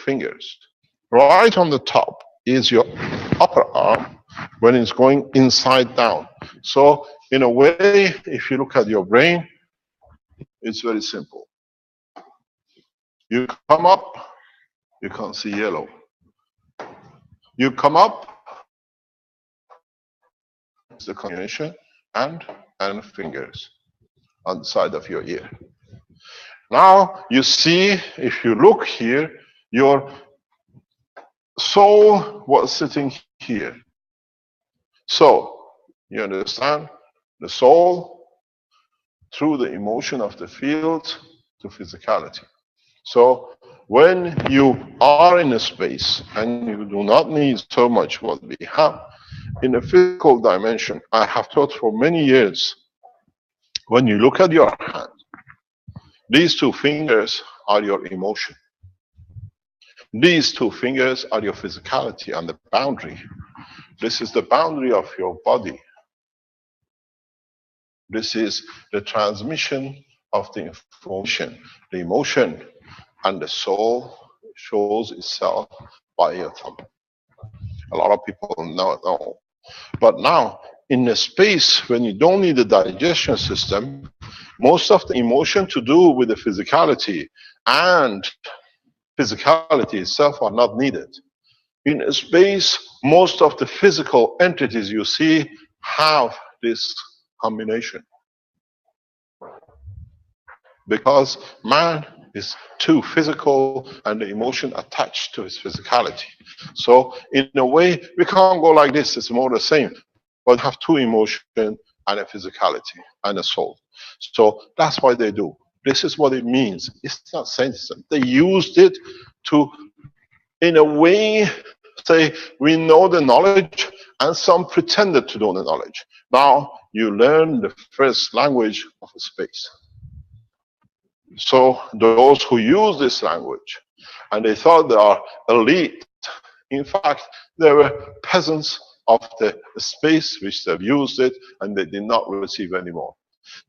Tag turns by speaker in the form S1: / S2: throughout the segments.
S1: fingers. Right on the top is your upper arm when it's going inside down. So in a way, if you look at your brain, it's very simple. You come up, you can't see yellow. You come up, it's the combination, and fingers on the side of your ear. Now you see, if you look here, your soul was sitting here. So you understand the soul through the emotion of the field to physicality. So when you are in a space and you do not need so much what we have, in a physical dimension, I have taught for many years, when you look at your hand, these two fingers are your emotion. These two fingers are your physicality and the boundary. This is the boundary of your body. This is the transmission of the information, the emotion, and the soul shows itself by your thumb. A lot of people know. But now, in a space when you don't need the digestion system, most of the emotion to do with the physicality and physicality itself are not needed. In a space, most of the physical entities you see have this combination. Because man is too physical and the emotion attached to his physicality. So in a way, we can't go like this, it's more the same. But have two emotions and a physicality and a soul. So that's why they do. This is what it means. It's not saying something. They used it to, in a way, say, we know the knowledge, and some pretended to know the knowledge. Now you learn the first language of a space. So those who use this language, and they thought they are elite, in fact, they were peasants of the space which they've used it, and they did not receive any more.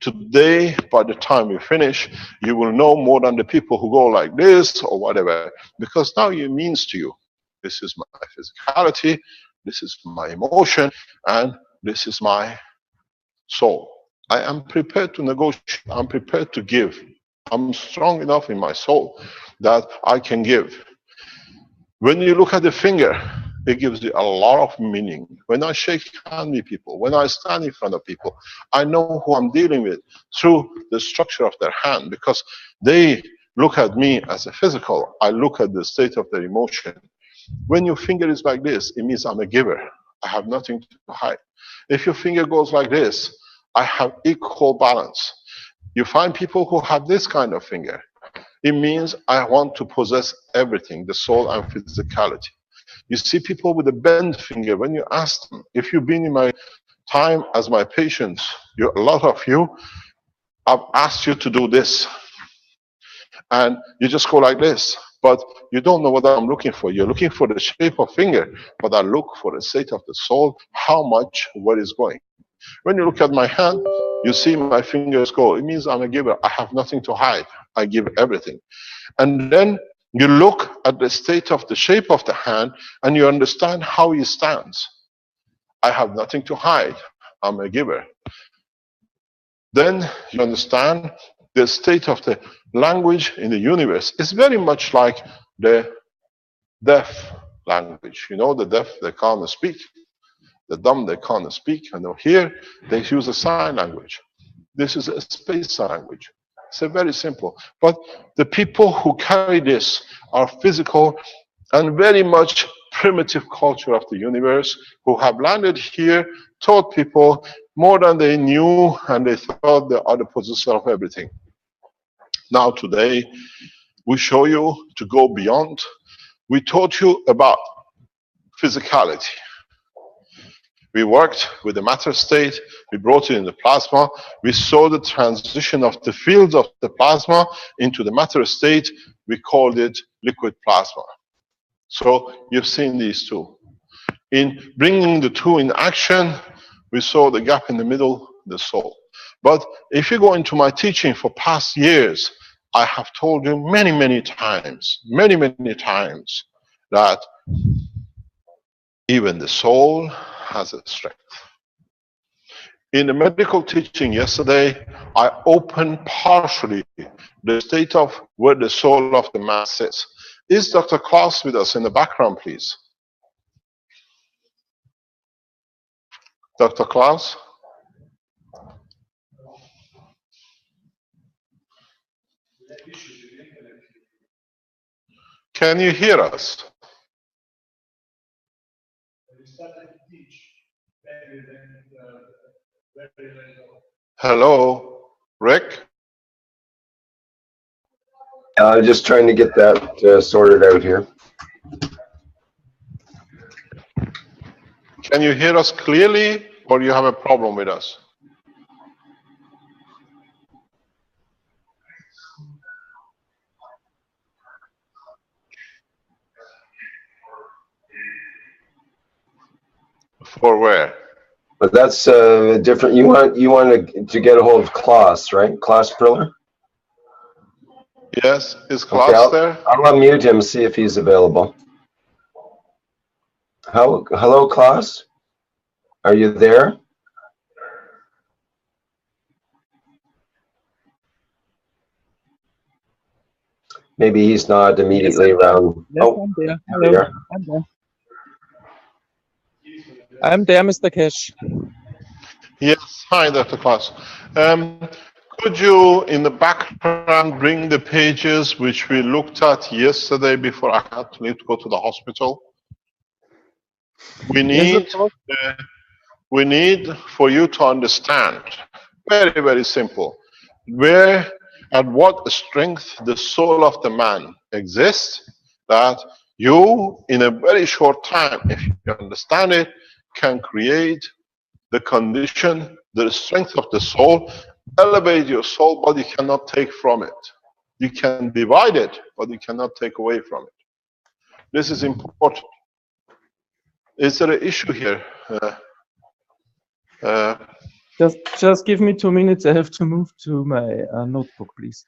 S1: Today, by the time we finish, you will know more than the people who go like this or whatever, because now it means to you, this is my physicality, this is my emotion, and this is my soul. I am prepared to negotiate, I'm prepared to give. I'm strong enough in my soul that I can give. When you look at the finger, it gives you a lot of meaning. When I shake hands with people, when I stand in front of people, I know who I'm dealing with through the structure of their hand, because they look at me as a physical. I look at the state of their emotion. When your finger is like this, it means I'm a giver. I have nothing to hide. If your finger goes like this, I have equal balance. You find people who have this kind of finger. It means I want to possess everything, the soul and physicality. You see people with a bent finger, when you ask them, if you've been in my time as my patients, a lot of you, I've asked you to do this. And you just go like this. But you don't know what I'm looking for. You're looking for the shape of finger, but I look for the state of the soul, how much, where is going. When you look at my hand, you see my fingers go. It means I'm a giver. I have nothing to hide. I give everything. And then you look at the state of the shape of the hand, and you understand how he stands. I have nothing to hide. I'm a giver. Then you understand the state of the language in the universe. It's very much like the deaf language. You know, the deaf, they can't speak. The dumb, they can't speak. And here, they use a sign language. This is a space language. It's very simple. But the people who carry this are physical and very much primitive culture of the universe, who have landed here, taught people more than they knew, and they thought they are the possessor of everything. Now today, we show you to go beyond. We taught you about physicality. We worked with the matter state, we brought it in the plasma, we saw the transition of the fields of the plasma into the matter state, we called it liquid plasma. So you've seen these two. In bringing the two in action, we saw the gap in the middle, the soul. But if you go into my teaching for past years, I have told you many, many times, that even the soul has a strength. In the medical teaching yesterday, I opened partially the state of where the soul of the man sits. Is Dr. Klaus with us in the background, please? Dr. Klaus? Can you hear us? Hello, Rick?
S2: Just trying to get that sorted out here.
S1: Can you hear us clearly, or you have a problem with us? For where?
S2: But that's different. You want to get a hold of Klaus, right? Klaus Priller?
S1: Yes, is
S2: Okay,
S1: Klaus there?
S2: I'll unmute him, see if he's available. Hello, Klaus? Are you there? Maybe he's not immediately around.
S3: Yes,
S2: Oh,
S3: I'm there.
S2: there we
S3: Hello.
S2: are.
S3: I'm there. I'm there, Mr. Cash.
S1: Yes, hi, Dr. Klaus. Could you, in the background, bring the pages which we looked at yesterday before I had to leave to go to the hospital? We need, we need for you to understand, very, very simple, where and what strength the soul of the man exists, that you, in a very short time, if you understand it, can create the condition, the strength of the soul, elevate your soul, but you cannot take from it. You can divide it, but you cannot take away from it. This is important. Is there an issue here?
S3: Just give me 2 minutes. I have to move to my notebook, please.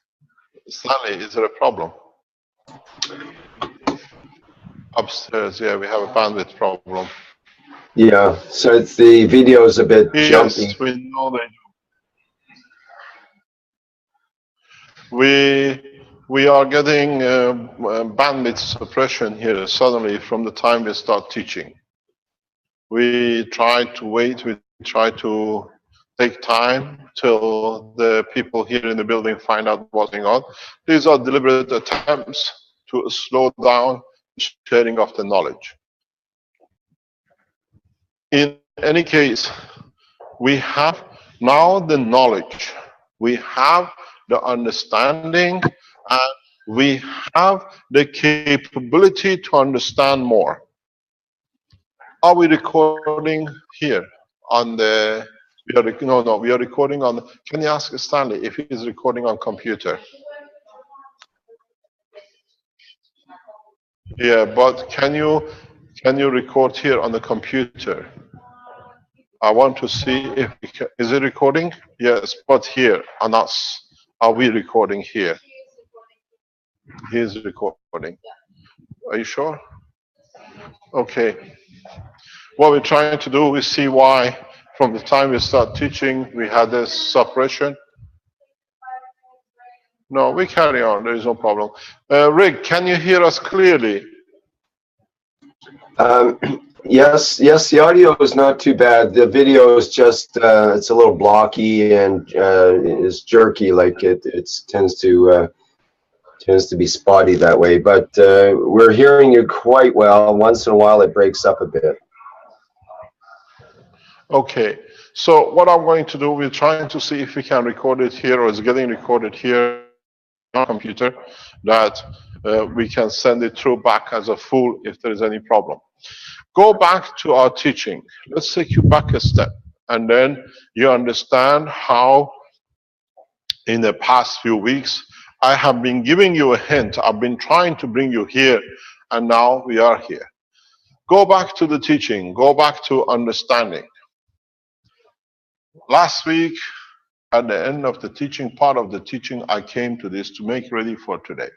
S1: Stanley, is there a problem? Upstairs, yeah, we have a bandwidth problem.
S2: Yeah, so it's the video's a bit jumpy.
S1: Yes, we know that. We are getting bandwidth suppression here suddenly from the time we start teaching. We try to wait, we try to take time till the people here in the building find out what's going on. These are deliberate attempts to slow down the sharing of the knowledge. In any case, we have now the knowledge, we have the understanding, and we have the capability to understand more. Are we recording here on the, we are recording on, can you ask Stanley if he is recording on computer? Yeah, but can you record here on the computer? I want to see if we can, is it recording? Yes, but here on us. Are we recording here? He is recording. Are you sure? Okay. What we're trying to do is see why from the time we start teaching we had this suppression. No, we carry on. There is no problem. Rick, can you hear us clearly?
S2: Yes, the audio is not too bad. The video is just it's a little blocky and is jerky, like it tends to be spotty that way. But we're hearing you quite well. Once in a while, it breaks up a bit.
S1: Okay. So what I'm going to do, we're trying to see if we can record it here, or it's getting recorded here on our computer, that we can send it through back as a full if there is any problem. Go back to our teaching. Let's take you back a step, and then you understand how in the past few weeks I have been giving you a hint. I've been trying to bring you here, and now we are here. Go back to the teaching. Go back to understanding. Last week at the end of the teaching, part of the teaching, I came to this to make ready for today.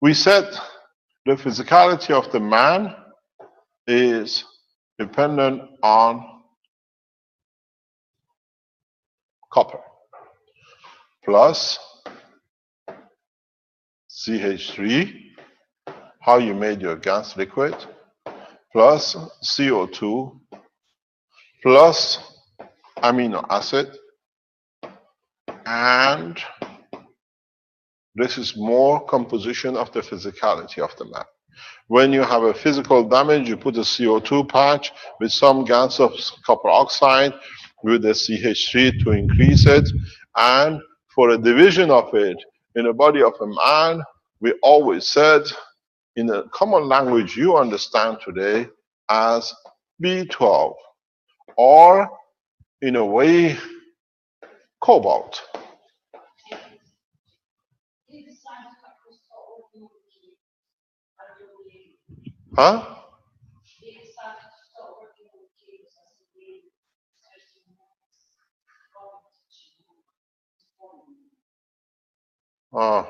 S1: We said the physicality of the man is dependent on copper plus CH3, how you made your gas liquid, plus CO2, plus amino acid, and this is more composition of the physicality of the man. When you have a physical damage, you put a CO2 patch with some gas of copper oxide with the CH3 to increase it, and for a division of it in the body of a man, we always said in a common language you understand today as B12, or in a way cobalt. Huh? Oh,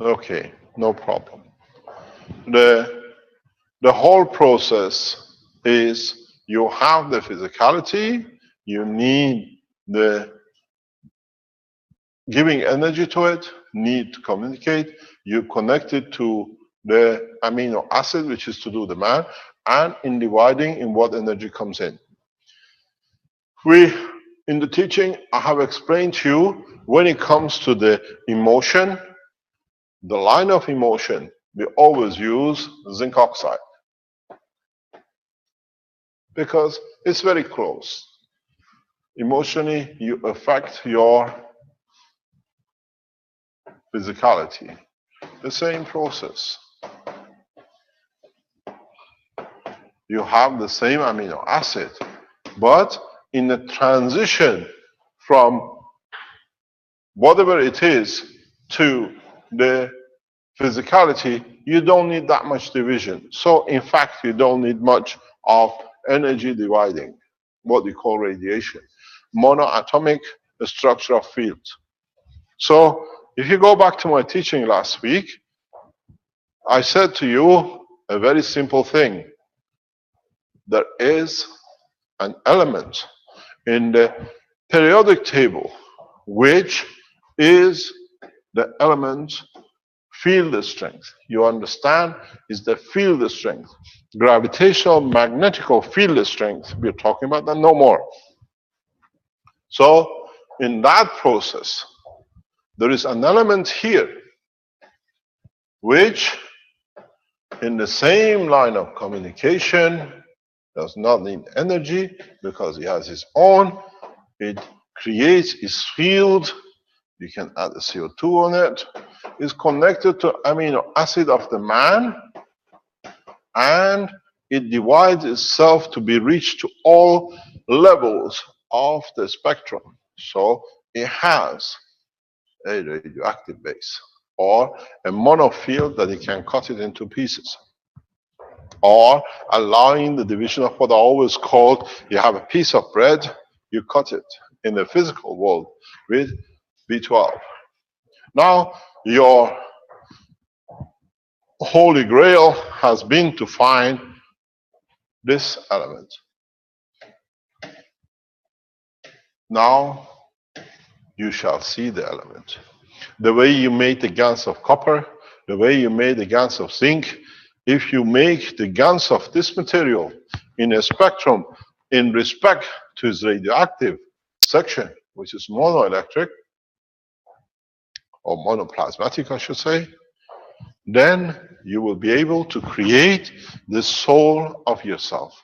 S1: okay, no problem. The whole process is you have the physicality, you need the giving energy to it, need to communicate, you connect it to the amino acid, which is to do the man, and in dividing in what energy comes in. In the teaching, I have explained to you when it comes to the emotion, the line of emotion, we always use zinc oxide because it's very close. Emotionally, you affect your physicality. The same process. You have the same amino acid, but in the transition from whatever it is to the physicality, you don't need that much division. So in fact, you don't need much of energy dividing, what we call radiation. Monoatomic structure of field. So if you go back to my teaching last week, I said to you a very simple thing. There is an element in the periodic table which is the element field strength. You understand? Is the field strength. Gravitational magnetical field strength. We're talking about that no more. So in that process, there is an element here which in the same line of communication does not need energy because it has its own. It creates its field. You can add the CO2 on it. It's connected to amino acid of the man, and it divides itself to be reached to all levels of the spectrum. So it has a radioactive base or a monofield that it can cut it into pieces, or allowing the division of what I always called, you have a piece of bread, you cut it in the physical world with B12. Now, your holy grail has been to find this element. Now, you shall see the element. The way you made the GaNs of copper, the way you made the GaNs of zinc, if you make the GaNs of this material in a spectrum in respect to its radioactive section, which is monoelectric, or monoplasmatic, I should say, then you will be able to create the soul of yourself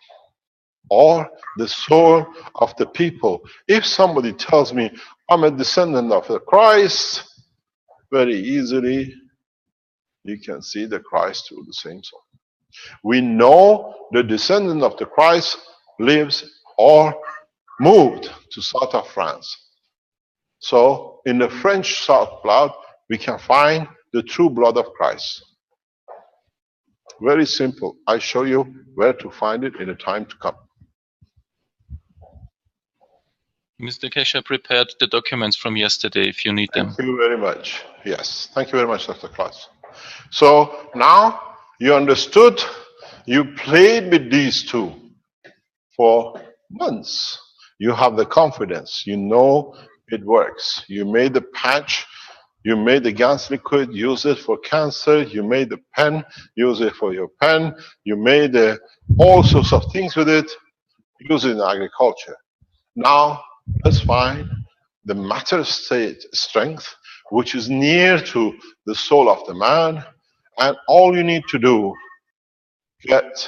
S1: or the soul of the people. If somebody tells me I'm a descendant of the Christ, very easily you can see the Christ through the same soul. We know the descendant of the Christ lives or moved to south of France. So in the French south blood, we can find the true blood of Christ. Very simple. I show you where to find it in the time to come.
S4: Mr. Kesha prepared the documents from yesterday if you need them.
S1: Thank you very much. Yes, thank you very much, Dr. Klaus. So now you understood, you played with these two for months. You have the confidence, you know it works. You made the patch, you made the gas liquid, use it for cancer, you made the pen, use it for your pen, you made all sorts of things with it, use it in agriculture. Now, let's find the matter state strength, which is near to the soul of the man, and all you need to do, get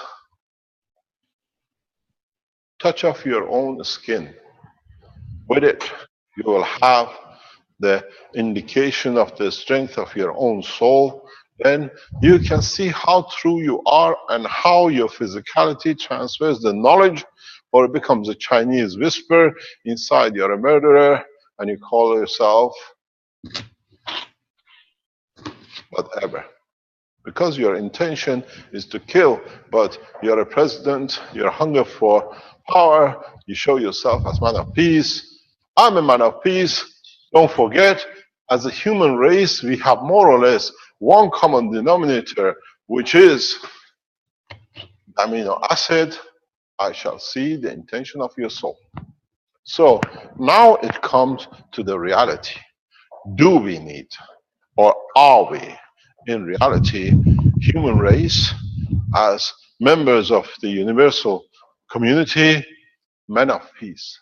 S1: touch of your own skin. With it, you will have the indication of the strength of your own soul. Then you can see how true you are and how your physicality transfers the knowledge, or it becomes a Chinese whisper inside you're a murderer and you call yourself whatever. Because your intention is to kill, but you're a president, you're hunger for power, you show yourself as man of peace. I'm a man of peace. Don't forget, as a human race, we have more or less one common denominator, which is amino acid. I shall see the intention of your soul. So now it comes to the reality. Do we need, or are we, in reality, human race, as members of the universal community, men of peace?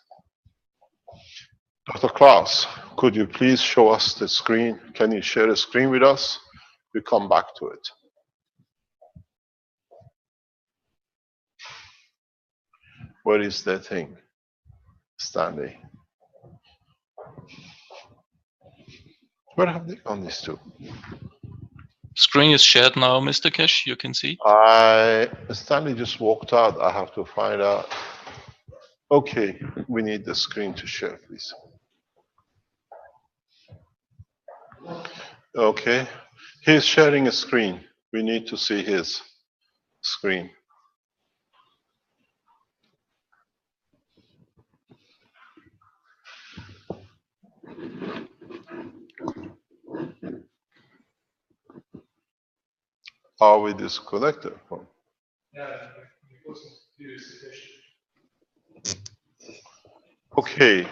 S1: Dr. Klaus, could you please show us the screen? Can you share the screen with us? We come back to it. Where is the thing, Stanley? Where have they gone, these two?
S4: Screen is shared now, Mr. Kesh, you can see.
S1: Stanley just walked out. I have to find out. Okay, we need the screen to share, please. Okay, he's sharing a screen. We need to see his screen. Are we disconnected from? Okay.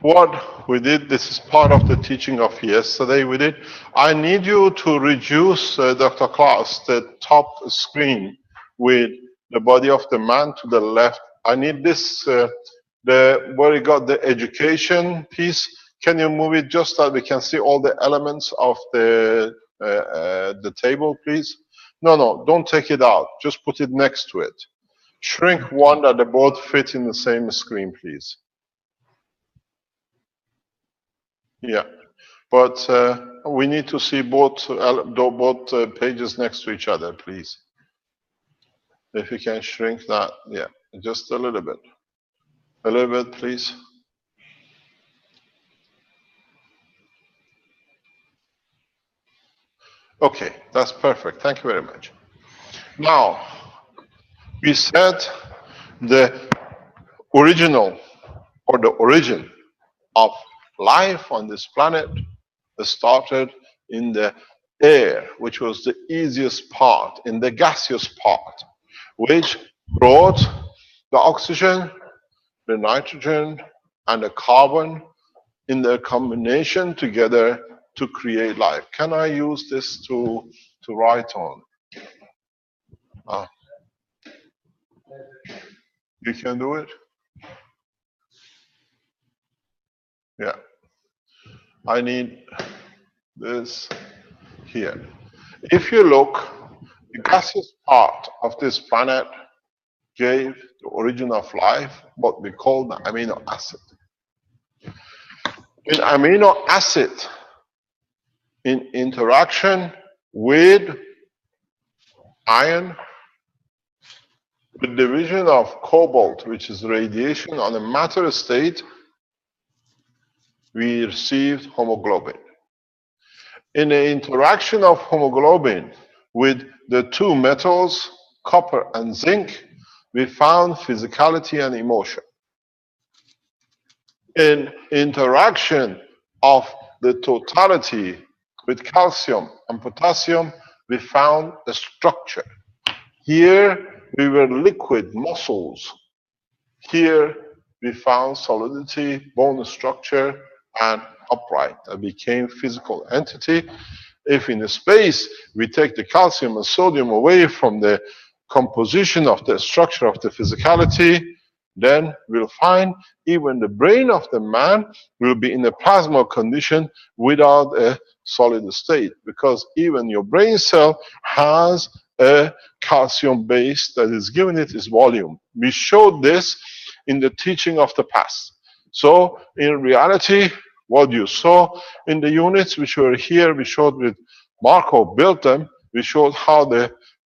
S1: What we did, this is part of the teaching of yesterday we did. I need you to reduce, Dr. Klaus, the top screen with the body of the man to the left. I need this, where you got the education piece. Can you move it just so we can see all the elements of the table, please? No, don't take it out. Just put it next to it. Shrink one that they both fit in the same screen, please. Yeah, but we need to see both pages next to each other, please. If you can shrink that, yeah, just a little bit. A little bit, please. Okay, that's perfect. Thank you very much. Now, we said the original, or the origin of life on this planet started in the air, which was the easiest part, in the gaseous part, which brought the oxygen, the nitrogen, and the carbon in their combination together to create life. Can I use this to write on? You can do it? Yeah. I need this here. If you look, the gaseous part of this planet gave the origin of life, what we call the amino acid. In amino acid, in interaction with iron, with division of cobalt, which is radiation on a matter state, we received hemoglobin. In the interaction of hemoglobin with the two metals, copper and zinc, we found physicality and emotion. in interaction of the totality with calcium and potassium, we found a structure. Here we were liquid muscles. Here we found solidity, bone structure, and upright. That became physical entity. If in the space we take the calcium and sodium away from the composition of the structure of the physicality, then we'll find even the brain of the man will be in a plasma condition without a solid state, because even your brain cell has a calcium base that is giving it its volume. We showed this in the teaching of the past. So in reality, what you saw in the units which were here, we showed with Marco built them, we showed how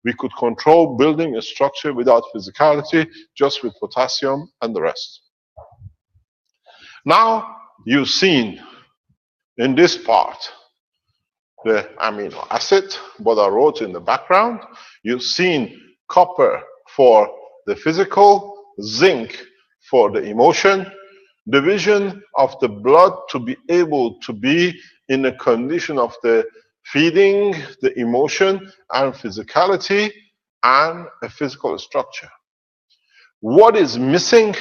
S1: we could control building a structure without physicality, just with potassium and the rest. Now you've seen in this part the amino acid, what I wrote in the background. You've seen copper for the physical, zinc for the emotion, division of the blood to be able to be in a condition of the feeding, the emotion and physicality, and a physical structure. What is missing?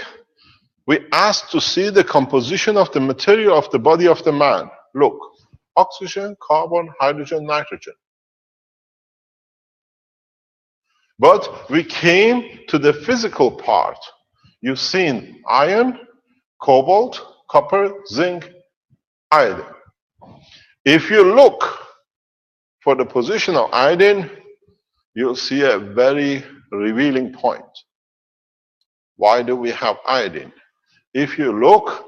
S1: We asked to see the composition of the material of the body of the man. Look, oxygen, carbon, hydrogen, nitrogen. But we came to the physical part. You've seen iron, cobalt, copper, zinc, iodine. If you look for the position of iodine, you'll see a very revealing point. Why do we have iodine? If you look,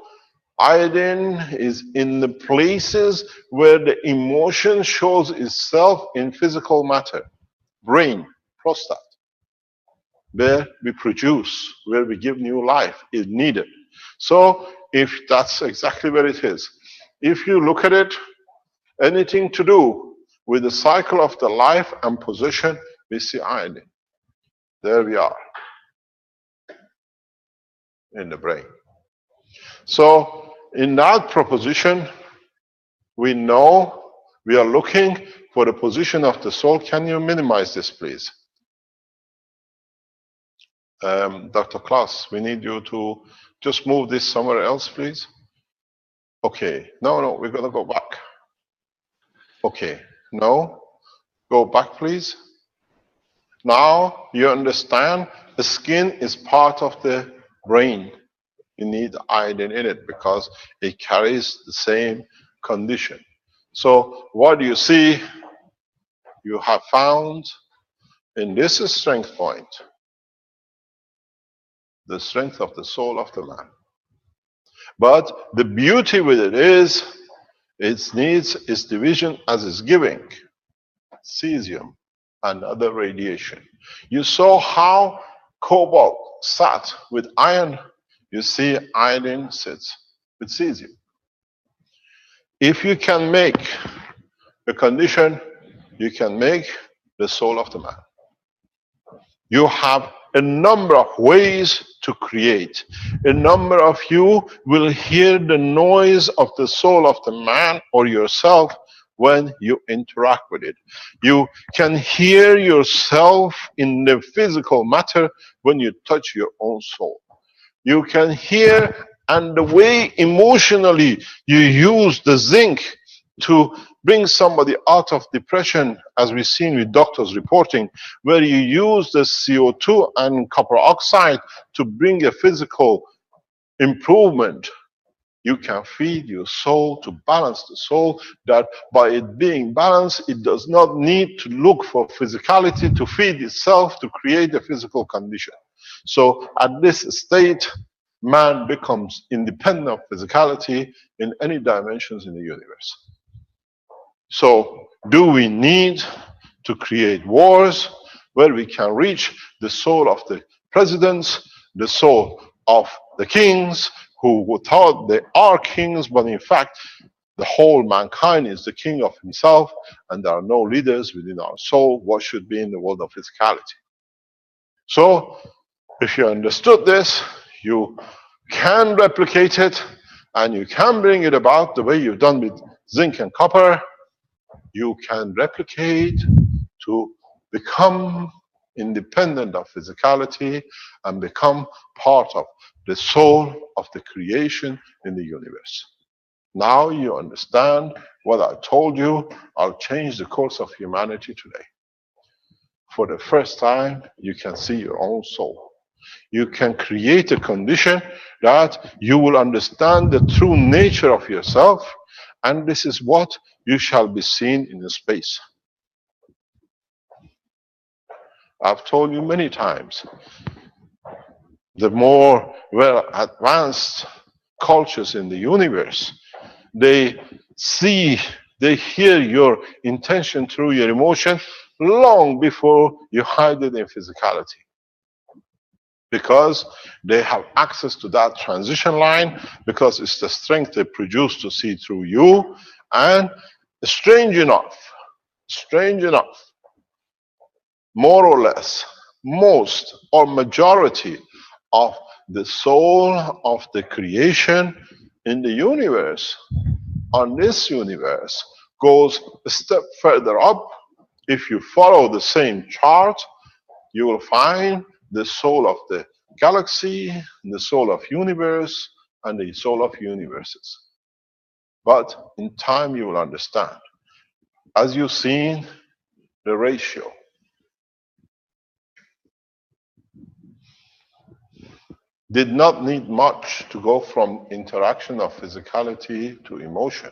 S1: iodine is in the places where the emotion shows itself in physical matter. Brain, prostate. Where we produce, where we give new life, is needed. So if that's exactly where it is, if you look at it, anything to do with the cycle of the life and position, we see iodine. There we are in the brain. So in that proposition, we know we are looking for the position of the soul. Can you minimize this, please? Dr. Klaus, we need you to just move this somewhere else, please. Okay. No, we're going to go back. Okay. No. Go back, please. Now you understand the skin is part of the brain. You need iodine in it because it carries the same condition. So what do you see? You have found in this strength point the strength of the soul of the man. But the beauty with it is it needs its division as it's giving. Cesium and other radiation. You saw how cobalt sat with iron. You see iodine sits with cesium. If you can make a condition, you can make the soul of the man. You have a number of ways to create. A number of you will hear the noise of the soul of the man or yourself when you interact with it. You can hear yourself in the physical matter when you touch your own soul. You can hear, and the way emotionally you use the zinc to bring somebody out of depression, as we've seen with doctors reporting, where you use the CO2 and copper oxide to bring a physical improvement. You can feed your soul to balance the soul, that by it being balanced, it does not need to look for physicality to feed itself to create a physical condition. So at this state, man becomes independent of physicality in any dimensions in the universe. So do we need to create wars where we can reach the soul of the presidents, the soul of the kings, who thought they are kings, but in fact, the whole mankind is the king of himself, and there are no leaders within our soul, what should be in the world of physicality. So, if you understood this, you can replicate it, and you can bring it about the way you've done with zinc and copper, you can replicate to become independent of physicality and become part of the soul of the creation in the universe. Now you understand what I told you. I'll change the course of humanity today. For the first time, you can see your own soul. You can create a condition that you will understand the true nature of yourself, and this is what you shall be seen in the space. I've told you many times, the more well advanced cultures in the universe, they see, they hear your intention through your emotion long before you hide it in physicality. Because they have access to that transition line, because it's the strength they produce to see through you. And strange enough, more or less, most or majority of the soul of the creation in the universe, on this universe, goes a step further up. If you follow the same chart, you will find the soul of the galaxy, the soul of universe, and the soul of universes. But in time you will understand. As you've seen, the ratio. Did not need much to go from interaction of physicality to emotion.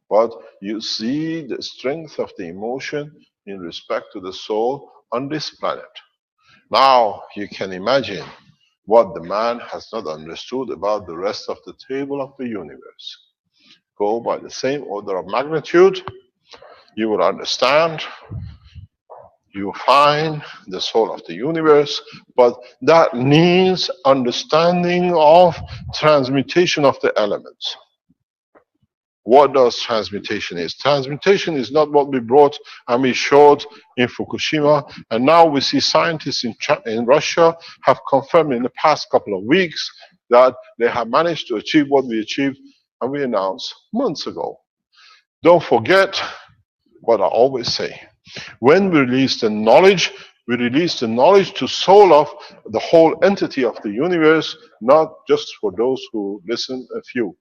S1: But you see the strength of the emotion in respect to the soul on this planet. Now you can imagine what the man has not understood about the rest of the table of the universe. Go by the same order of magnitude, you will understand, you find the soul of the universe, but that needs understanding of transmutation of the elements. What does transmutation is? Transmutation is not what we brought and we showed in Fukushima, and now we see scientists in Russia have confirmed in the past couple of weeks that they have managed to achieve what we achieved and we announced months ago. Don't forget what I always say. When we release the knowledge, we release the knowledge to soul of the whole entity of the universe, not just for those who listen, a few.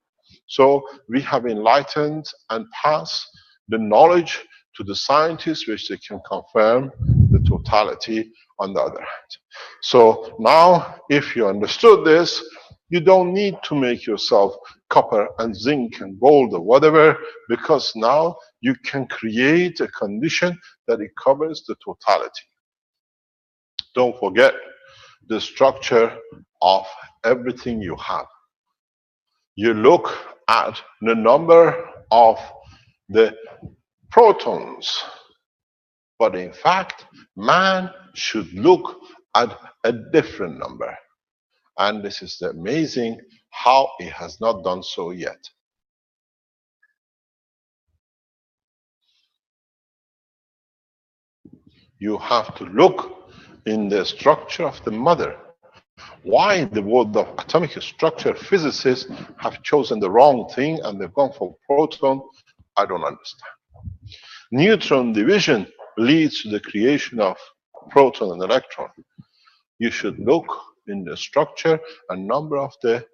S1: So we have enlightened and passed the knowledge to the scientists, which they can confirm the totality on the other hand. So now, if you understood this, you don't need to make yourself copper and zinc and gold or whatever, because now you can create a condition that it covers the totality. Don't forget the structure of everything you have. You look at the number of the protons, but in fact, man should look at a different number. And this is amazing how it has not done so yet. You have to look in the structure of the mother. Why the world of atomic structure physicists have chosen the wrong thing and they've gone for proton, I don't understand. Neutron division leads to the creation of proton and electron. You should look in the structure and number of the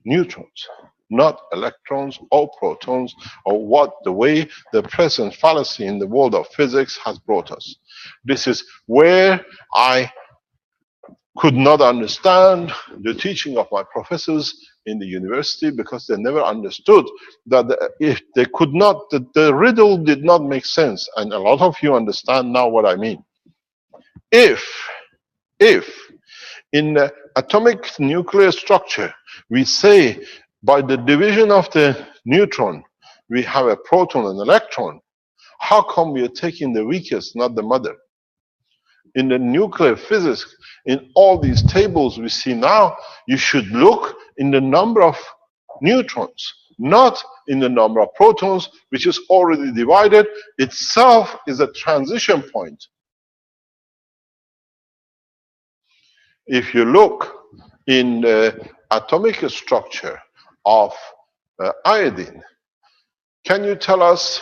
S1: neutrons, not electrons or protons, or what the way the present fallacy in the world of physics has brought us. This is where I could not understand the teaching of my professors in the university, because they never understood that if they could not, the riddle did not make sense. And a lot of you understand now what I mean. If in the atomic nuclear structure, we say by the division of the neutron, we have a proton and electron, how come we are taking the weakest, not the mother? In the nuclear physics, in all these tables we see now, you should look in the number of neutrons, not in the number of protons, which is already divided. Itself is a transition point. If you look in the atomic structure of iodine. Can you tell us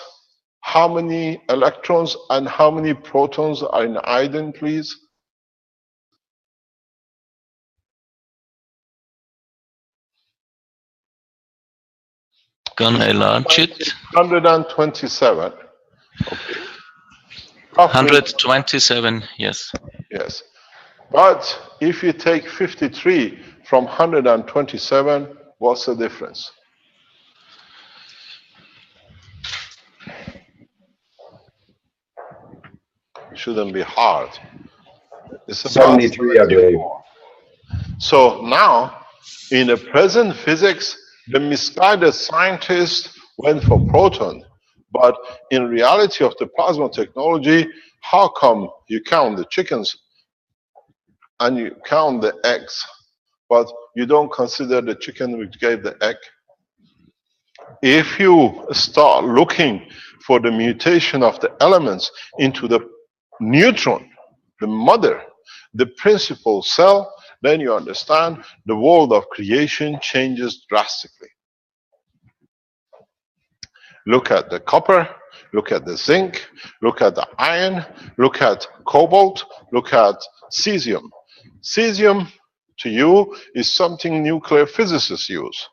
S1: how many electrons and how many protons are in iodine, please?
S4: Gonna enlarge it.
S1: 127. Okay. Roughly,
S4: 127, yes.
S1: yes. But if you take 53 from 127, what's the difference? It shouldn't be hard. It's about
S2: 73, I believe.
S1: So now, in the present physics, the misguided scientists went for proton. But in reality of the plasma technology, how come you count the chickens and you count the eggs, but you don't consider the chicken which gave the egg? If you start looking for the mutation of the elements into the neutron, the mother, the principal cell, then you understand the world of creation changes drastically. Look at the copper, look at the zinc, look at the iron, look at cobalt, look at cesium. Cesium, to you, is something nuclear physicists use.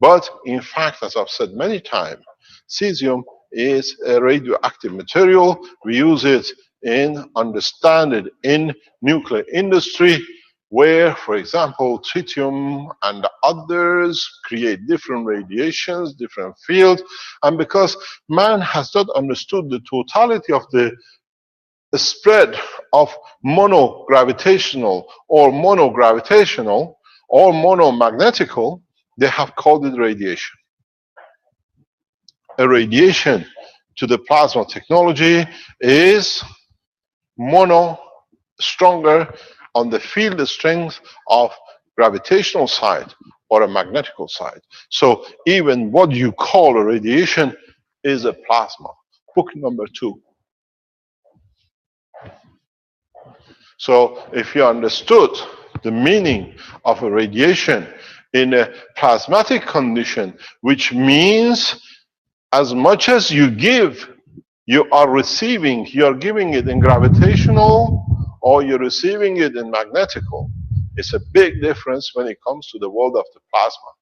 S1: But in fact, as I've said many times, cesium is a radioactive material. We use it understand it in nuclear industry, where, for example, tritium and others create different radiations, different fields. And because man has not understood the totality of the spread of monogravitational or monomagnetical, they have called it radiation. A radiation to the plasma technology is stronger on the field strength of gravitational side or a magnetical side. So even what you call a radiation is a plasma. Book number 2. So if you understood the meaning of a radiation in a plasmatic condition, which means as much as you give, you are receiving. You are giving it in gravitational or you're receiving it in magnetical. It's a big difference when it comes to the world of the plasma.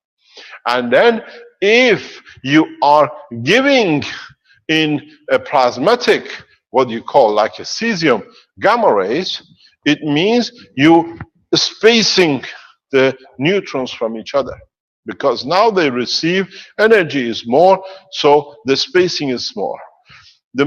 S1: And then if you are giving in a plasmatic, what you call like a cesium gamma rays, it means you spacing the neutrons from each other, because now they receive energy is more, so the spacing is more. The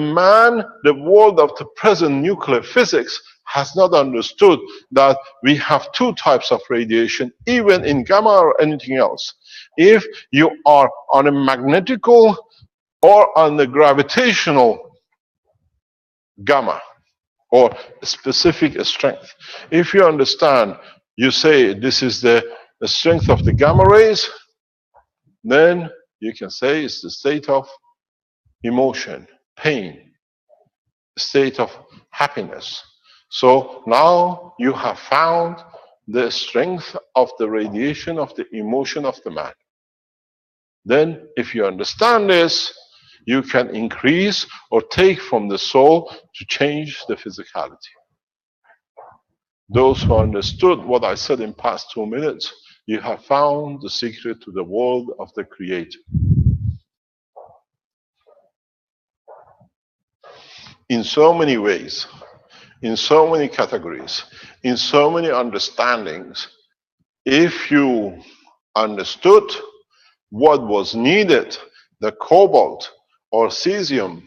S1: world of the present nuclear physics has not understood that we have 2 types of radiation, even in gamma or anything else. If you are on a magnetical or on the gravitational gamma or specific strength, if you understand, you say this is the strength of the gamma rays, then you can say it's the state of emotion, pain, state of happiness. So now you have found the strength of the radiation of the emotion of the man. Then if you understand this, you can increase or take from the soul to change the physicality. Those who understood what I said in past 2 minutes, you have found the secret to the world of the Creator. In so many ways, in so many categories, in so many understandings, if you understood what was needed, the cobalt or cesium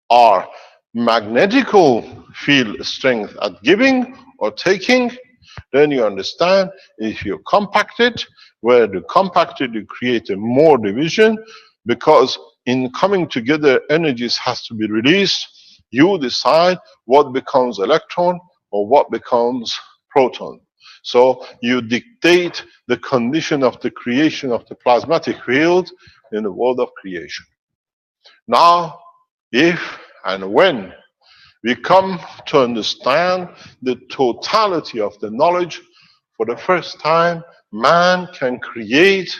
S1: are magnetical field strength at giving or taking, then you understand if you compact it, where you compact it, you create a more division, because in coming together, energies has to be released. You decide what becomes electron or what becomes proton. So you dictate the condition of the creation of the plasmatic field in the world of creation. Now, if and when we come to understand the totality of the knowledge, for the first time, man can create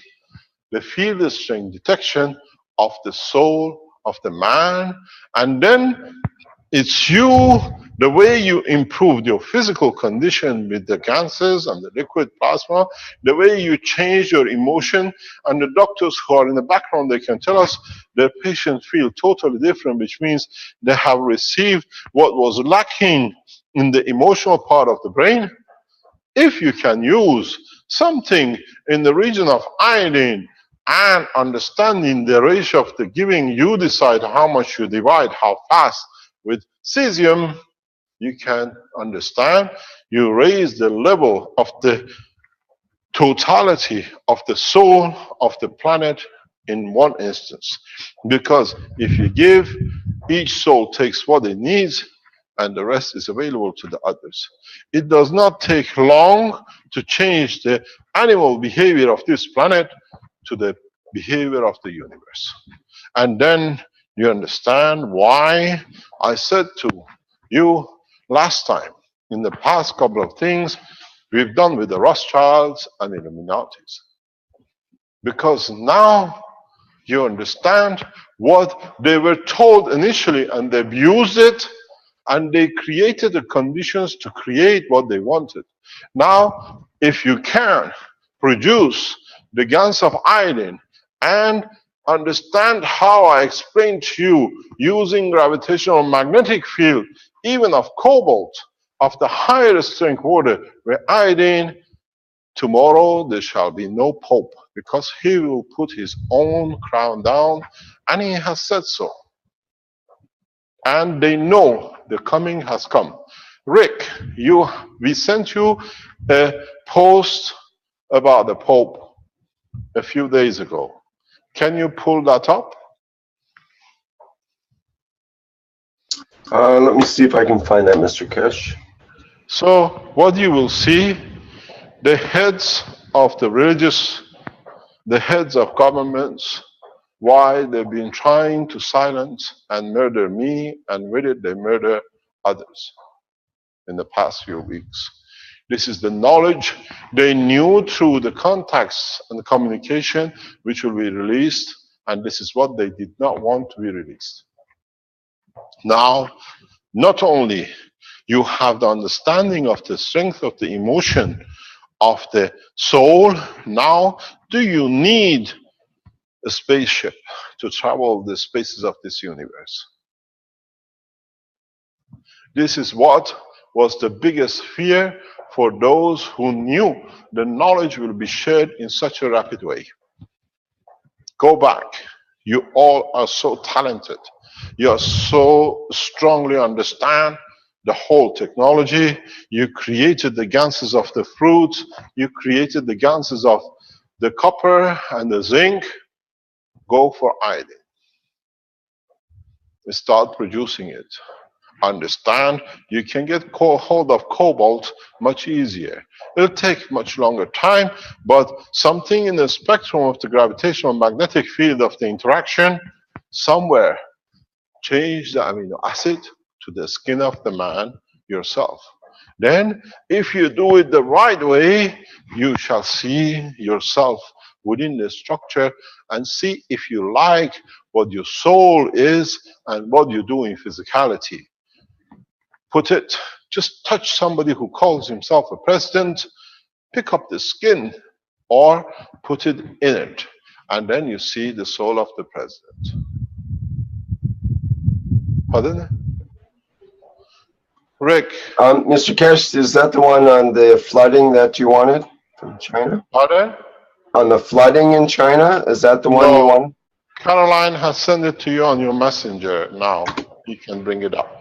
S1: the field strength detection of the soul of the man, and then it's you, the way you improved your physical condition with the gases and the liquid plasma, the way you change your emotion, and the doctors who are in the background, they can tell us their patients feel totally different, which means they have received what was lacking in the emotional part of the brain. If you can use something in the region of iodine and understanding the ratio of the giving, you decide how much you divide, how fast. With cesium, you can understand, you raise the level of the totality of the soul of the planet in one instance. Because if you give, each soul takes what it needs, and the rest is available to the others. It does not take long to change the animal behavior of this planet to the behavior of the universe. And then you understand why I said to you last time, in the past couple of things we've done with the Rothschilds and Illuminatis. Because now you understand what they were told initially, and they've used it, and they created the conditions to create what they wanted. Now, if you can produce the GANs of iodine and understand how I explained to you using gravitational magnetic field, even of cobalt, of the higher strength water with iodine, tomorrow there shall be no Pope, because he will put his own crown down, and he has said so. And they know the coming has come. Rick, we sent you a post about the Pope a few days ago. Can you pull that up?
S2: Let me see if I can find that, Mr. Kesh.
S1: So what you will see, the heads of the religious, the heads of governments, why they've been trying to silence and murder me, and with it they murder others in the past few weeks. This is the knowledge they knew through the contacts and the communication which will be released, and this is what they did not want to be released. Now, not only you have the understanding of the strength of the emotion of the soul, now do you need a spaceship to travel the spaces of this universe? This is what was the biggest fear for those who knew the knowledge will be shared in such a rapid way. Go back. You all are so talented. You are so strongly understand the whole technology. You created the ganses of the fruits. You created the ganses of the copper and the zinc. Go for iodine. Start producing it. Understand, you can get hold of cobalt much easier. It'll take much longer time, but something in the spectrum of the gravitational magnetic field of the interaction, somewhere, change the amino acid to the skin of the man yourself. Then, if you do it the right way, you shall see yourself within the structure and see if you like what your soul is and what you do in physicality. Put it, just touch somebody who calls himself a president, pick up the skin or put it in it, and then you see the soul of the president. Pardon? Rick.
S2: Mr. Kesh, is that the one on the flooding that you wanted from China?
S1: Pardon?
S2: On the flooding in China, is that the one you wanted?
S1: Caroline has sent it to you on your messenger now. You can bring it up.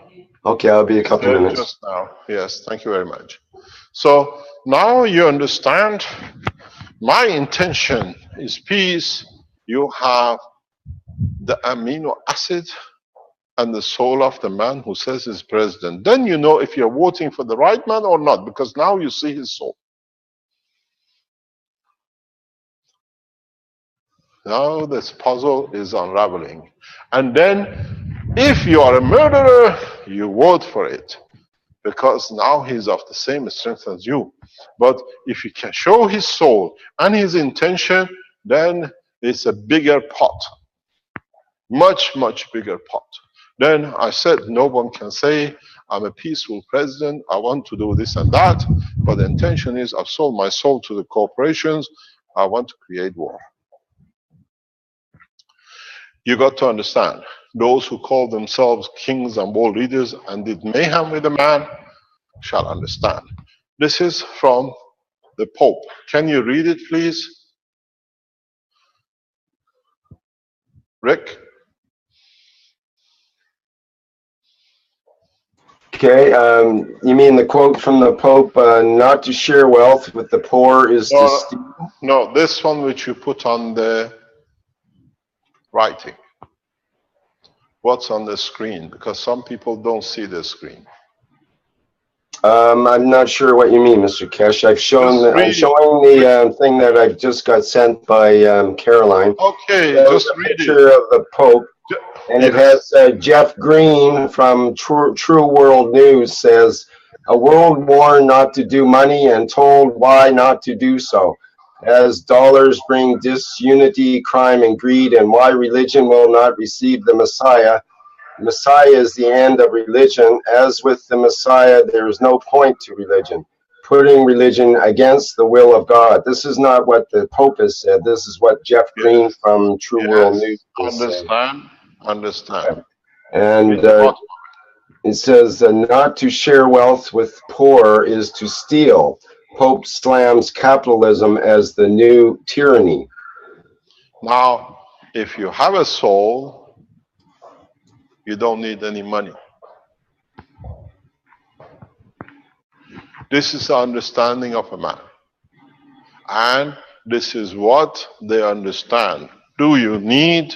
S2: Okay, I'll be a couple minutes.
S1: Just now. Yes, thank you very much. So now you understand my intention is peace. You have the amino acid and the soul of the man who says he's president. Then you know if you're voting for the right man or not, because now you see his soul. Now this puzzle is unraveling. And then, if you are a murderer, you vote for it. Because now he's of the same strength as you. But if you can show his soul and his intention, then It's a bigger pot. Much, much bigger pot. Then I said, no one can say, I'm a peaceful president, I want to do this and that, but the intention is I've sold my soul to the corporations, I want to create war. You got to understand, those who call themselves kings and world leaders and did mayhem with the man shall understand. This is from the Pope. Can you read it, please? Rick?
S2: Okay, you mean the quote from the Pope, not to share wealth with the poor is to steal?
S1: No, this one which you put on the writing. What's on the screen? Because some people don't see the screen.
S2: I'm not sure what you mean, Mr. Kesh. I'm showing the thing that I just got sent by Caroline.
S1: Okay, just read it.
S2: Picture of the Pope, and it has Jeff Green from True World News says, a world war not to do money and told why not to do so, as dollars bring disunity, crime, and greed, and why religion will not receive the Messiah. Messiah is the end of religion. As with the Messiah, there is no point to religion. Putting religion against the will of God. This is not what the Pope has said. This is what Jeff Green from True World News has said.
S1: Understand.
S2: And it says, not to share wealth with poor is to steal. Pope slams capitalism as the new tyranny.
S1: Now, if you have a soul, you don't need any money. This is the understanding of a man. And this is what they understand. Do you need?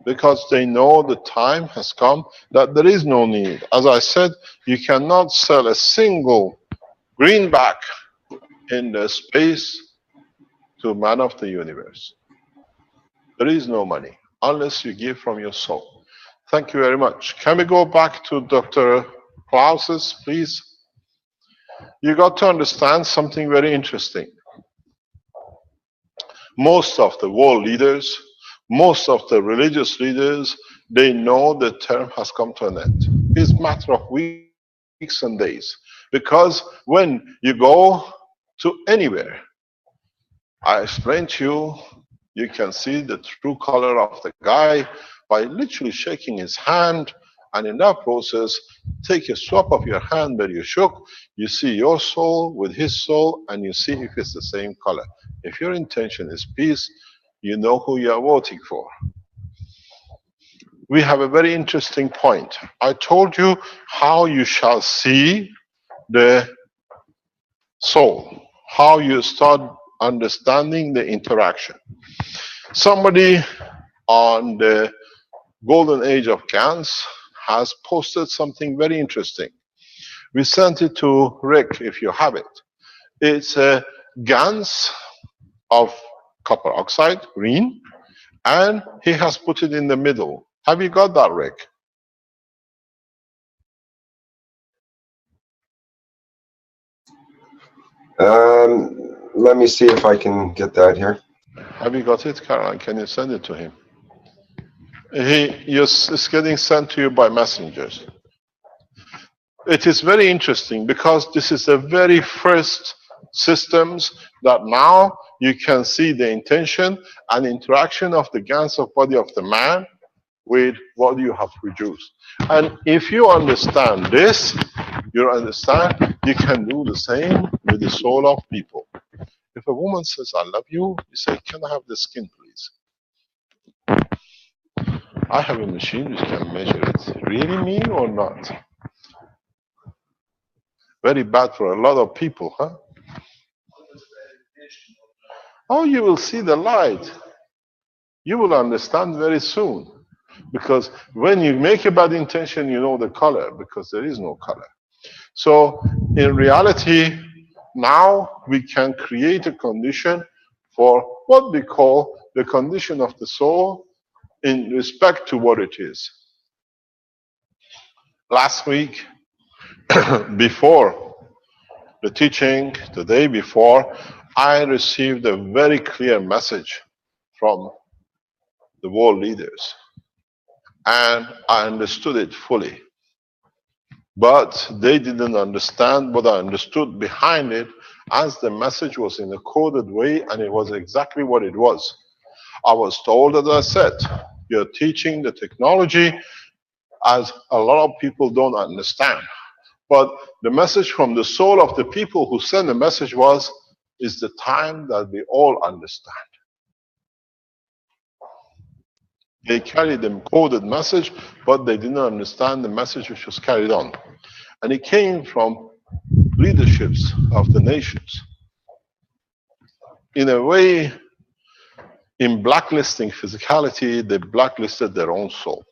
S1: Because they know the time has come that there is no need. As I said, you cannot sell a single greenback in the space to man of the universe. There is no money unless you give from your soul. Thank you very much. Can we go back to Dr. Klaus's, please? You got to understand something very interesting. Most of the world leaders, most of the religious leaders, they know the term has come to an end. It's a matter of weeks and days. Because when you go to anywhere, I explained to you, you can see the true color of the guy by literally shaking his hand, and in that process, take a swap of your hand where you shook, you see your soul with his soul, and you see if it's the same color. If your intention is peace, you know who you are voting for. We have a very interesting point. I told you how you shall see the soul, how you start understanding the interaction. Somebody on the golden age of GANs has posted something very interesting. We sent it to Rick, if you have it. It's a GANs of copper oxide, green, and he has put it in the middle. Have you got that, Rick?
S2: Let me see if I can get that here.
S1: Have you got it, Caroline? Can you send it to him? It's getting sent to you by messengers. It is very interesting because this is the very first systems that now you can see the intention and interaction of the GANs of body of the man with what you have produced. And if you understand this, you understand you can do the same with the soul of people. If a woman says, I love you, you say, can I have the skin, please? I have a machine which can measure it. Really me or not? Very bad for a lot of people, huh? Oh, you will see the light. You will understand very soon. Because when you make a bad intention, you know the color, because there is no color. So, in reality, now we can create a condition for what we call the condition of the soul in respect to what it is. Last week, before the teaching, the day before, I received a very clear message from the world leaders. And I understood it fully. But they didn't understand what I understood behind it, as the message was in a coded way, and it was exactly what it was. I was told, as I said, you're teaching the technology as a lot of people don't understand. But the message from the soul of the people who sent the message was, it's the time that we all understand. They carried the coded message, but they didn't understand the message which was carried on. And it came from leaderships of the nations. In a way, in blacklisting physicality, they blacklisted their own soul.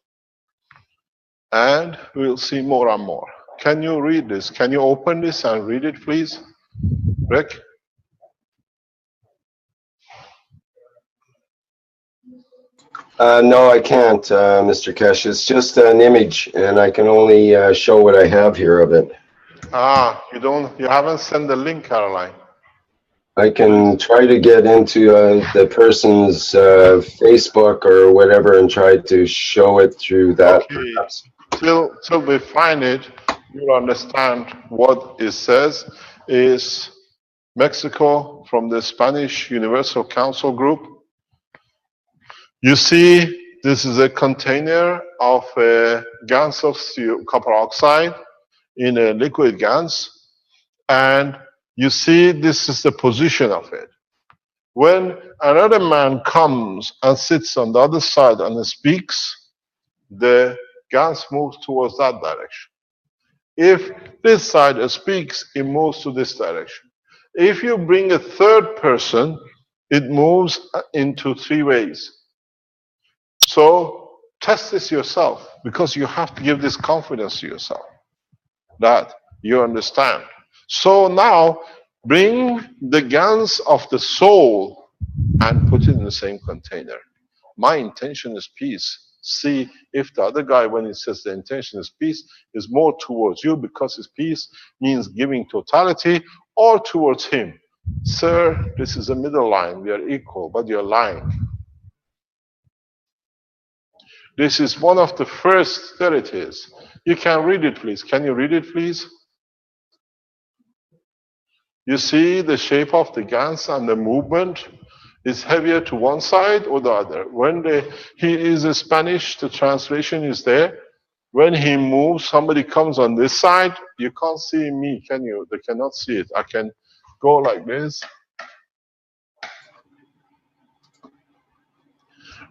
S1: And we'll see more and more. Can you read this? Can you open this and read it, please? Rick?
S2: No, I can't, Mr. Kesh. It's just an image, and I can only show what I have here of it.
S1: Ah, you haven't sent the link, Caroline.
S2: I can try to get into the person's Facebook or whatever and try to show it through that.
S1: Okay. Till we find it, you'll understand what it says. Is Mexico from the Spanish Universal Council Group. You see, this is a container of GaNs of copper oxide in a liquid GaNs, and you see this is the position of it. When another man comes and sits on the other side and speaks, the GaNs moves towards that direction. If this side speaks, it moves to this direction. If you bring a third person, it moves into three ways. So test this yourself, because you have to give this confidence to yourself that you understand. So now bring the GaNs of the soul and put it in the same container. My intention is peace. See if the other guy, when he says the intention is peace, is more towards you because his peace means giving totality, or towards him. Sir, this is a middle line. We are equal, but you're lying. This is one of the first, there it is. You can read it, please. Can you read it, please? You see the shape of the GaNs and the movement is heavier to one side or the other. When he is a Spanish, the translation is there. When he moves, somebody comes on this side. You can't see me, can you? They cannot see it. I can go like this.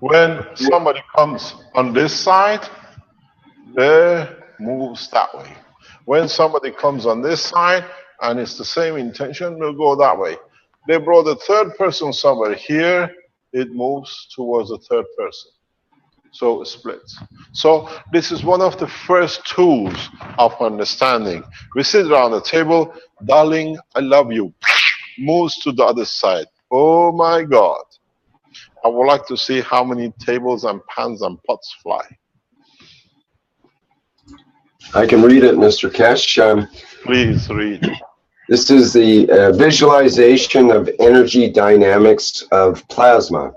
S1: When somebody comes on this side, they moves that way. When somebody comes on this side, and it's the same intention, they'll go that way. They brought a third person somewhere here, it moves towards the third person. So it splits. So this is one of the first tools of understanding. We sit around the table, darling, I love you. Moves to the other side. Oh my God. I would like to see how many tables and pans and pots fly.
S2: I can read it, Mr. Kesh.
S1: Please read.
S2: This is the visualization of energy dynamics of plasma.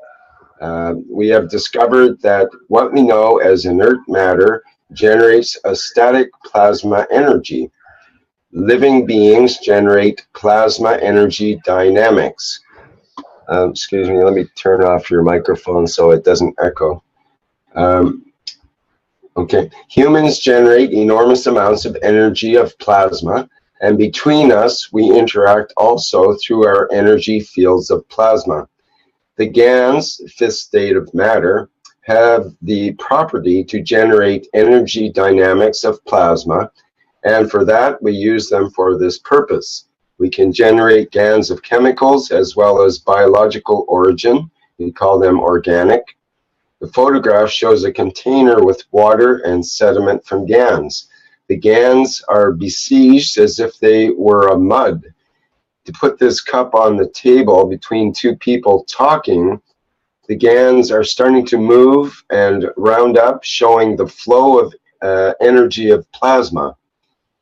S2: We have discovered that what we know as inert matter generates a static plasma energy. Living beings generate plasma energy dynamics. Excuse me, let me turn off your microphone so it doesn't echo. Okay, humans generate enormous amounts of energy of plasma, and between us, we interact also through our energy fields of plasma. The GaNs, fifth state of matter, have the property to generate energy dynamics of plasma, and for that, we use them for this purpose. We can generate GaNs of chemicals as well as biological origin. We call them organic. The photograph shows a container with water and sediment from GaNs. The GaNs are besieged as if they were a mud. To put this cup on the table between two people talking, the GaNs are starting to move and round up, showing the flow of energy of plasma.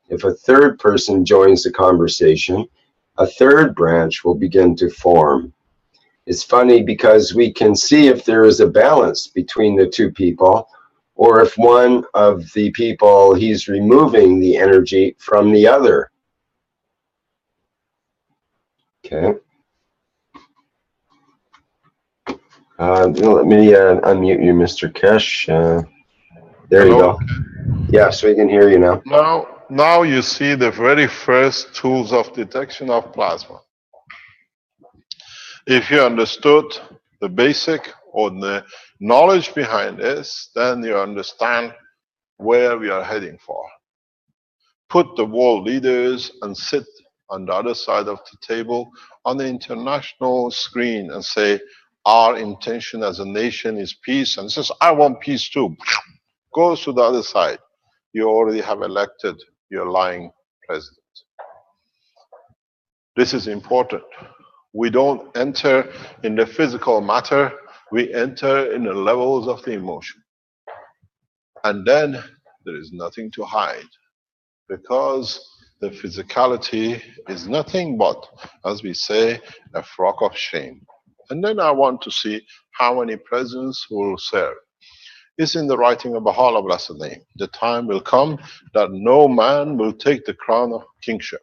S2: If a third person joins the conversation, a third branch will begin to form. It's funny because we can see if there is a balance between the two people, or if one of the people, he's removing the energy from the other. Okay. Let me unmute you, Mr. Kesh. There
S1: Hello?
S2: you go. Yeah, so we can hear you now.
S1: Now you see the very first tools of detection of plasma. If you understood the basic or the knowledge behind this, then you understand where we are heading for. Put the world leaders and sit on the other side of the table on the international screen and say, our intention as a nation is peace, and says, I want peace too. Goes to the other side. You already have elected your lying president. This is important. We don't enter in the physical matter, we enter in the levels of the emotion. And then there is nothing to hide, because the physicality is nothing but, as we say, a frock of shame. And then I want to see how many presidents will serve. It's in the writing of Baha'u'llah blessed name. The time will come that no man will take the crown of kingship.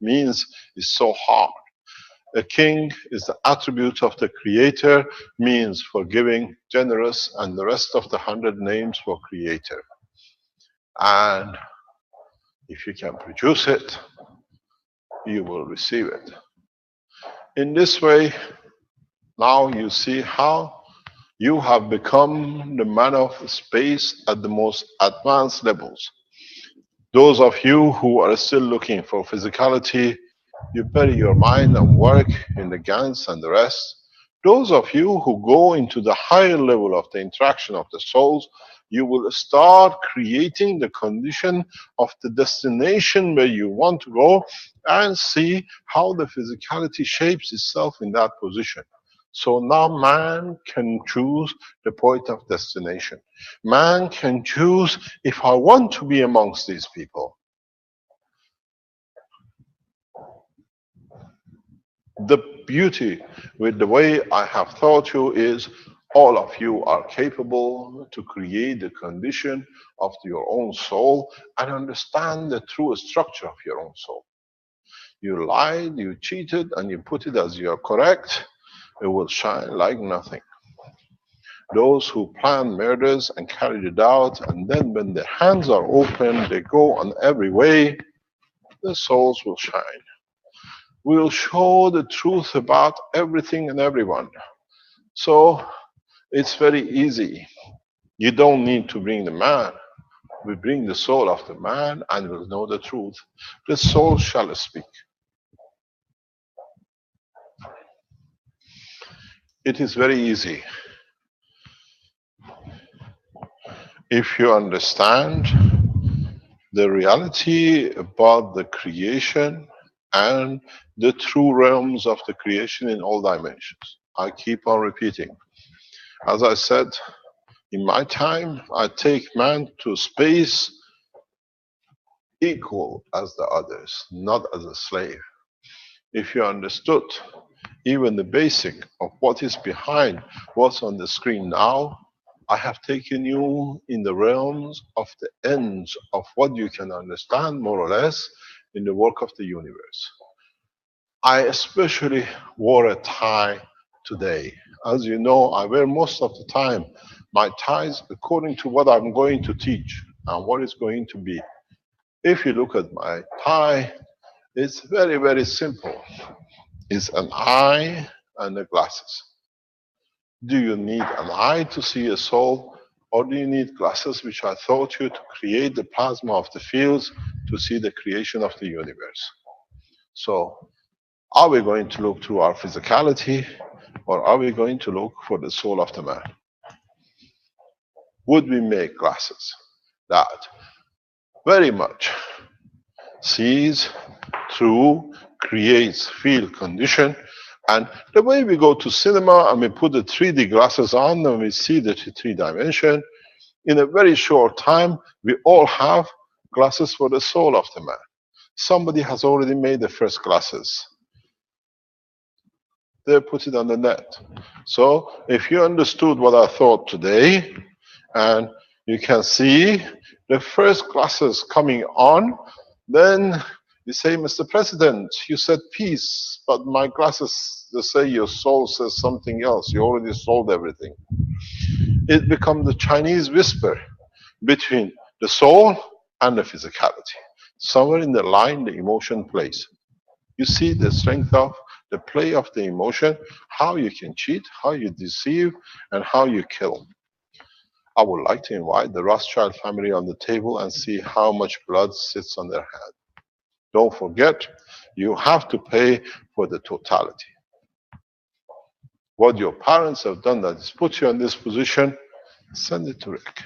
S1: Means it's so hard. A king is the attribute of the Creator, means forgiving, generous, and the rest of the 100 names for Creator. And if you can produce it, you will receive it. In this way, now you see how you have become the man of space at the most advanced levels. Those of you who are still looking for physicality, you bury your mind and work in the GANs and the rest. Those of you who go into the higher level of the interaction of the souls, you will start creating the condition of the destination where you want to go and see how the physicality shapes itself in that position. So now man can choose the point of destination. Man can choose if I want to be amongst these people. The beauty with the way I have taught you is all of you are capable to create the condition of your own soul and understand the true structure of your own soul. You lied, you cheated, and you put it as you're correct, it will shine like nothing. Those who plan murders and carry it out, and then when their hands are open, they go on every way, the souls will shine. We'll show the truth about everything and everyone. So it's very easy. You don't need to bring the man. We bring the soul of the man and we'll know the truth. The soul shall speak. It is very easy. If you understand the reality about the creation and the true realms of the creation in all dimensions. I keep on repeating. As I said, in my time, I take man to space equal as the others, not as a slave. If you understood even the basic of what is behind what's on the screen now, I have taken you in the realms of the ends of what you can understand more or less in the work of the universe. I especially wore a tie today. As you know, I wear most of the time my ties according to what I'm going to teach and what it's going to be. If you look at my tie, it's very, very simple. It's an eye and the glasses. Do you need an eye to see a soul, or do you need glasses, which I taught you to create the plasma of the fields to see the creation of the universe? So, are we going to look through our physicality, or are we going to look for the soul of the man? Would we make glasses that very much sees through, creates field condition, and the way we go to cinema and we put the 3D glasses on and we see the 3 dimension, in a very short time, we all have glasses for the soul of the man. Somebody has already made the first glasses. They put it on the net. So if you understood what I thought today, and you can see the first glasses coming on, then you say, Mr. President, you said peace, but my glasses, they say your soul says something else. You already sold everything. It becomes the Chinese whisper between the soul and the physicality. Somewhere in the line, the emotion plays. You see the strength of the play of the emotion, how you can cheat, how you deceive, and how you kill. I would like to invite the Rothschild family on the table and see how much blood sits on their hand. Don't forget, you have to pay for the totality. What your parents have done that has put you in this position, send it to Rick.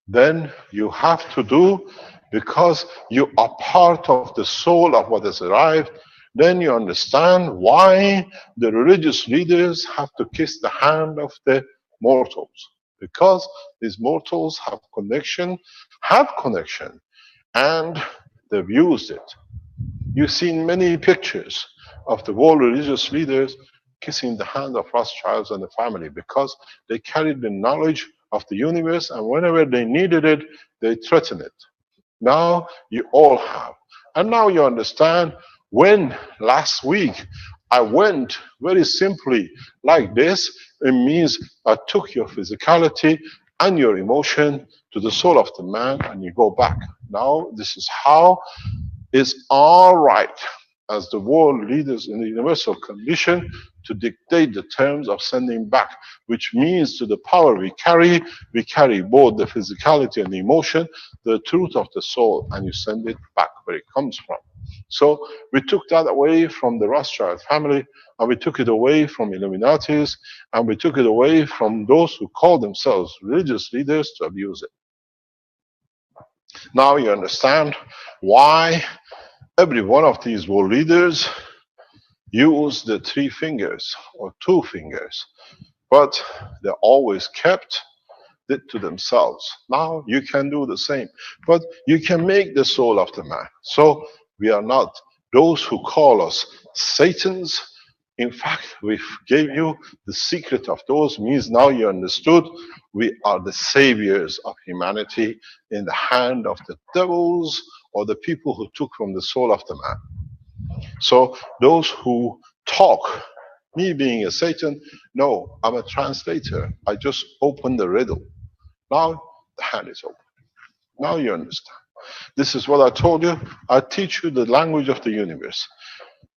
S1: Then you have to do, because you are part of the soul of what has arrived, then you understand why the religious leaders have to kiss the hand of the mortals. Because these mortals have connection, and they've used it. You've seen many pictures of the world religious leaders kissing the hand of Rothschilds and the family, because they carried the knowledge of the universe, and whenever they needed it, they threatened it. Now you all have. And now you understand, when last week I went very simply like this, it means I took your physicality and your emotion to the soul of the man, and you go back. Now this is how it's all right as the world leaders in the universal condition to dictate the terms of sending back, which means to the power we carry both the physicality and the emotion, the truth of the soul, and you send it back where it comes from. So we took that away from the Rothschild family, and we took it away from Illuminatis, and we took it away from those who call themselves religious leaders to abuse it. Now you understand why every one of these world leaders use the 3 fingers or 2 fingers, but they always kept it to themselves. Now you can do the same, but you can make the soul of the man. So we are not those who call us Satans. In fact, we gave you the secret of those, means now you understood we are the saviors of humanity in the hand of the devils or the people who took from the soul of the man. So those who talk, me being a Satan, no, I'm a translator. I just opened the riddle. Now the hand is open. Now you understand. This is what I told you. I teach you the language of the universe.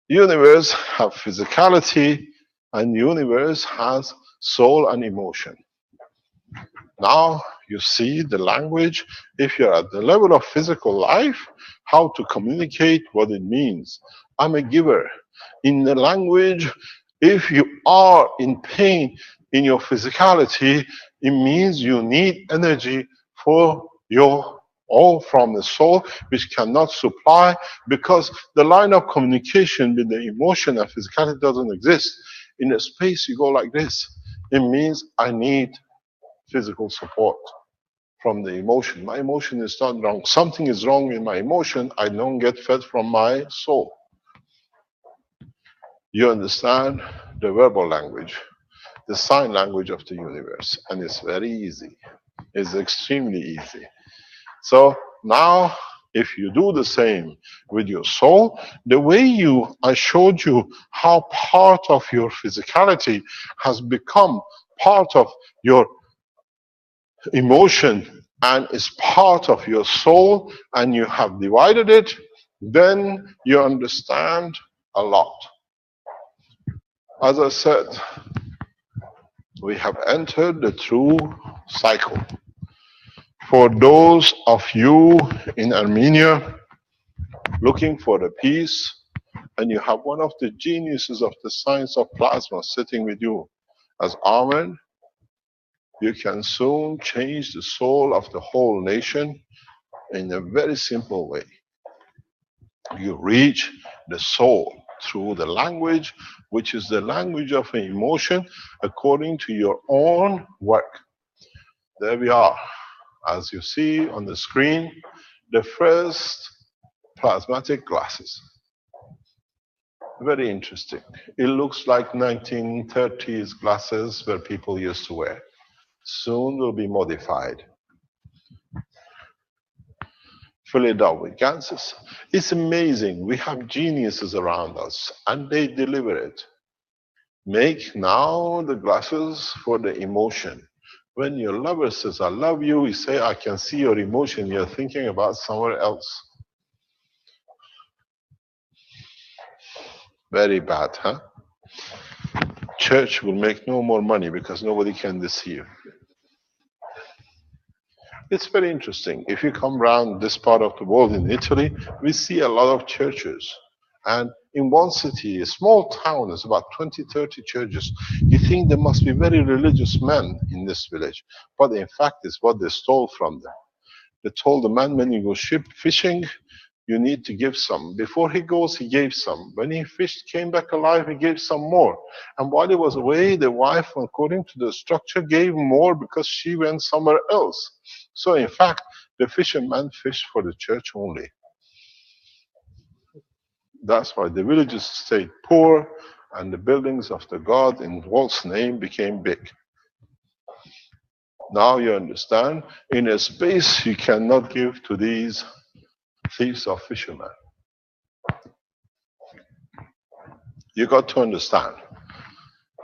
S1: Universe has physicality, and universe has soul and emotion. Now you see the language. If you're at the level of physical life, how to communicate what it means. I'm a giver. In the language, if you are in pain in your physicality, it means you need energy for your all from the soul, which cannot supply, because the line of communication with the emotion and physicality doesn't exist. In a space, you go like this. It means I need physical support from the emotion. My emotion is not wrong. Something is wrong with my emotion. I don't get fed from my soul. You understand the verbal language, the sign language of the universe, and it's very easy. It's extremely easy. So now, if you do the same with your soul, the way I showed you how part of your physicality has become part of your emotion and is part of your soul, and you have divided it, then you understand a lot. As I said, we have entered the true cycle. For those of you in Armenia looking for the peace, and you have one of the geniuses of the science of plasma sitting with you as Ahmed, you can soon change the soul of the whole nation in a very simple way. You reach the soul through the language, which is the language of emotion, according to your own work. There we are. As you see on the screen, the first plasmatic glasses. Very interesting. It looks like 1930s glasses where people used to wear. Soon will be modified. Fill it up with gases. It's amazing. We have geniuses around us and they deliver it. Make now the glasses for the emotion. When your lover says, I love you, you say, I can see your emotion. You're thinking about somewhere else. Very bad, huh? Church will make no more money because nobody can deceive. It's very interesting. If you come around this part of the world in Italy, we see a lot of churches. And in one city, a small town, there's about 20, 30 churches. You think there must be very religious men in this village. But in fact, it's what they stole from them. They told the man, when you go ship fishing, you need to give some. Before he goes, he gave some. When he fished, came back alive, he gave some more. And while he was away, the wife, according to the structure, gave more because she went somewhere else. So in fact, the fisherman fished for the church only. That's why the villages stayed poor and the buildings of the God in Walt's name became big. Now you understand, in a space you cannot give to these thieves of fishermen. You got to understand.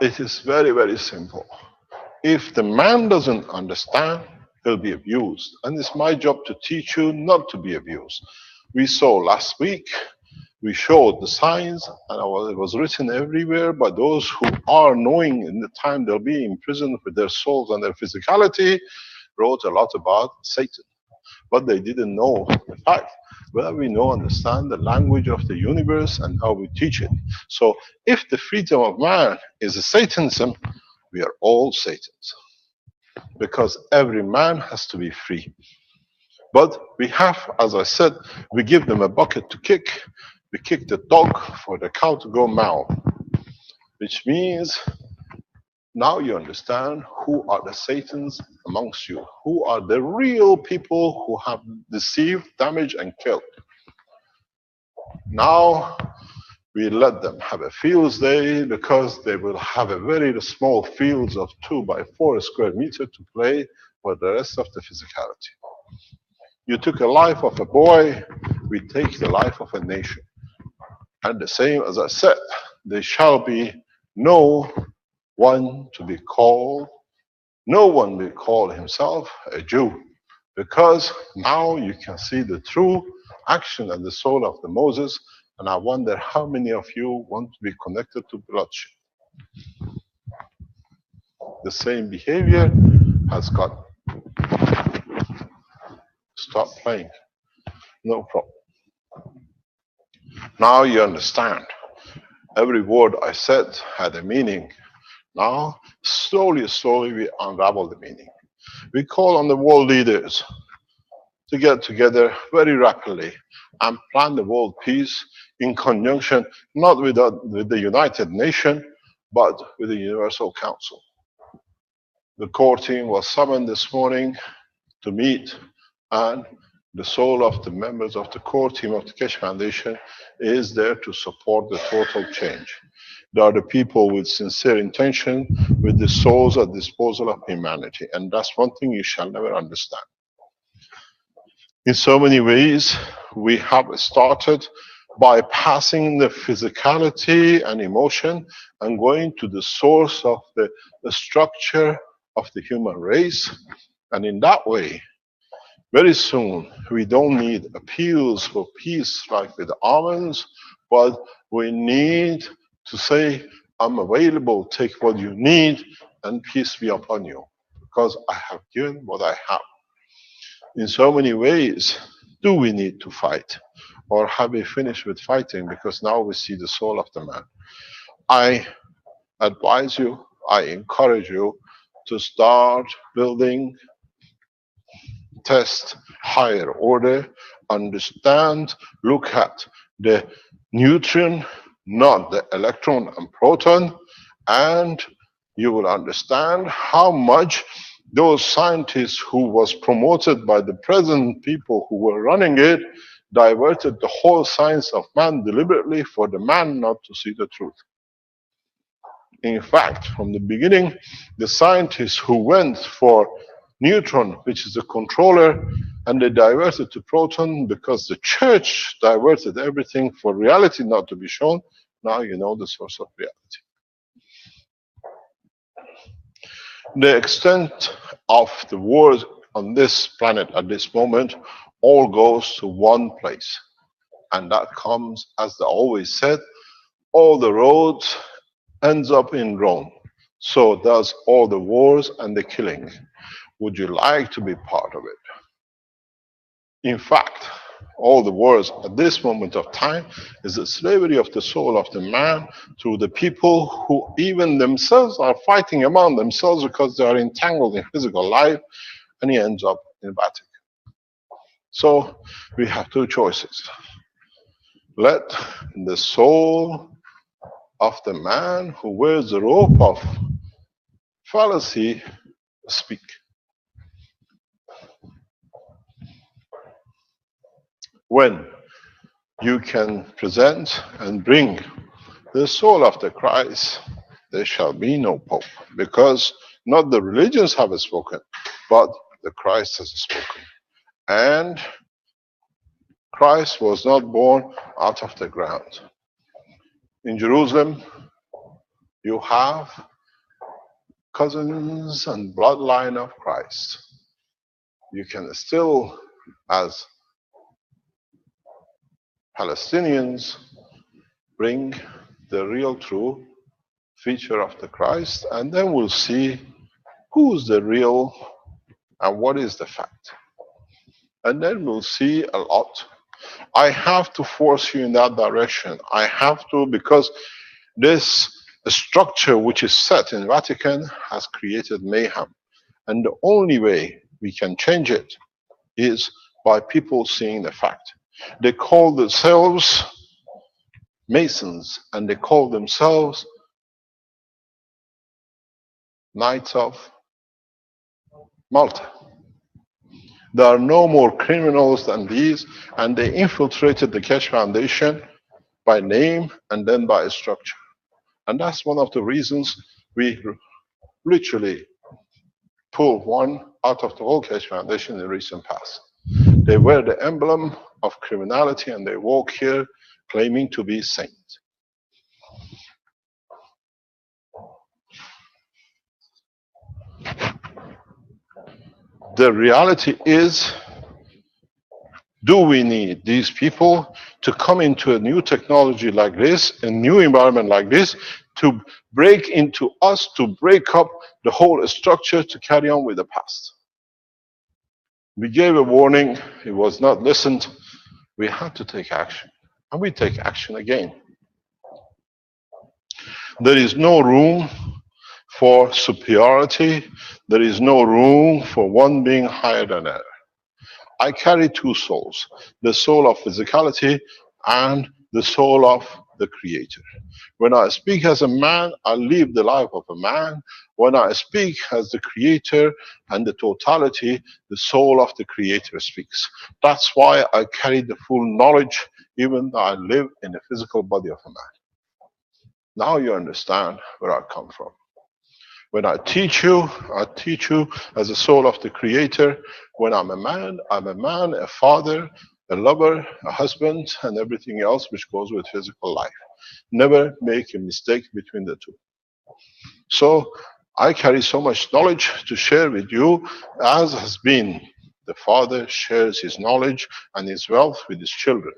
S1: It is very, very simple. If the man doesn't understand, he'll be abused. And it's my job to teach you not to be abused. We saw last week, we showed the signs, and it was written everywhere by those who are knowing in the time they'll be in prison with their souls and their physicality, wrote a lot about Satan. But they didn't know the fact. Well, we know, understand the language of the universe and how we teach it. So if the freedom of man is a Satanism, we are all Satans. Because every man has to be free. But we have, as I said, we give them a bucket to kick. We kick the dog for the cow to go meow. Which means now you understand who are the Satans amongst you. Who are the real people who have deceived, damaged, and killed. Now we let them have a fields day because they will have a very small fields of 2 by 4 square meters to play for the rest of the physicality. You took a life of a boy, we take the life of a nation. And the same as I said, there shall be no one will call himself a Jew, because now you can see the true action and the soul of the Moses, and I wonder how many of you want to be connected to bloodshed. The same behavior has got. Stop playing. No problem. Now you understand. Every word I said had a meaning. Now, slowly we unravel the meaning. We call on the world leaders to get together very rapidly and plan the world peace in conjunction, not with the United Nations, but with the Universal Council. The core team was summoned this morning to meet, and the soul of the members of the core team of the Keshe Foundation is there to support the total change. They are the people with sincere intention, with the souls at disposal of humanity. And that's one thing you shall never understand. In so many ways, we have started by passing the physicality and emotion and going to the source of the structure of the human race. And in that way, very soon, we don't need appeals for peace like with almonds, but we need to say, I'm available, take what you need, and peace be upon you, because I have given what I have. In so many ways, do we need to fight? Or have we finished with fighting, because now we see the soul of the man? I advise you, I encourage you to start building, test higher order, understand, look at the neutron, not the electron and proton, and you will understand how much those scientists who was promoted by the present people who were running it diverted the whole science of man deliberately for the man not to see the truth. In fact, from the beginning, the scientists who went for neutron, which is the controller, and they diverted to proton because the church diverted everything for reality not to be shown. Now you know the source of reality. The extent of the wars on this planet at this moment all goes to one place. And that comes, as they always said, all the roads ends up in Rome. So does all the wars and the killing. Would you like to be part of it? In fact, all the wars at this moment of time is the slavery of the soul of the man through the people who even themselves are fighting among themselves because they are entangled in physical life, and he ends up in Vatican. So we have two choices. Let the soul of the man who wears the robe of fallacy speak. When you can present and bring the soul of the Christ, there shall be no Pope, because not the religions have spoken, but the Christ has spoken. And Christ was not born out of the ground. In Jerusalem, you have cousins and bloodline of Christ. You can still, as Palestinians, bring the real true feature of the Christ, and then we'll see who's the real and what is the fact. And then we'll see a lot. I have to force you in that direction. I have to, because this structure which is set in Vatican has created mayhem. And the only way we can change it is by people seeing the fact. They call themselves Masons, and they call themselves Knights of Malta. There are no more criminals than these, and they infiltrated the Keshe Foundation by name and then by structure. And that's one of the reasons we literally pulled one out of the whole Keshe Foundation in the recent past. They wear the emblem of criminality and they walk here claiming to be saints. The reality is, do we need these people to come into a new technology like this, a new environment like this, to break into us, to break up the whole structure, to carry on with the past? We gave a warning, it was not listened. We had to take action, and we take action again. There is no room for superiority. There is no room for one being higher than another. I carry two souls, the soul of physicality and the soul of the Creator. When I speak as a man, I live the life of a man. When I speak as the Creator and the totality, the soul of the Creator speaks. That's why I carry the full knowledge, even though I live in the physical body of a man. Now you understand where I come from. When I teach you as a soul of the Creator. When I'm a man, a father, a lover, a husband, and everything else which goes with physical life. Never make a mistake between the two. So I carry so much knowledge to share with you, as has been the father shares his knowledge and his wealth with his children.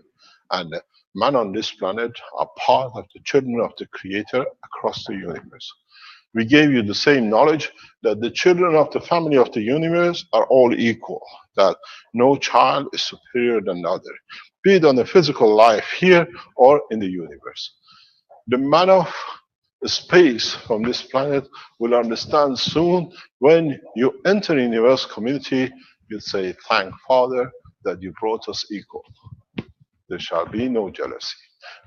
S1: And man on this planet are part of the children of the Creator across the universe. We gave you the same knowledge that the children of the family of the universe are all equal, that no child is superior than the other, be it on the physical life here or in the universe. The man of space from this planet will understand soon. When you enter the universe community, you'll say, thank Father that you brought us equal. There shall be no jealousy.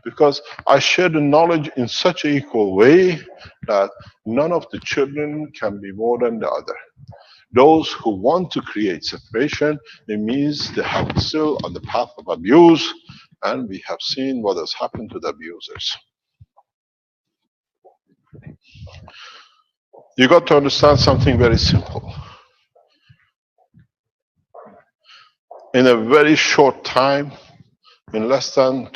S1: Because I share the knowledge in such an equal way that none of the children can be more than the other. Those who want to create separation, it means they are still on the path of abuse, and we have seen what has happened to the abusers. You got to understand something very simple. In a very short time, in less than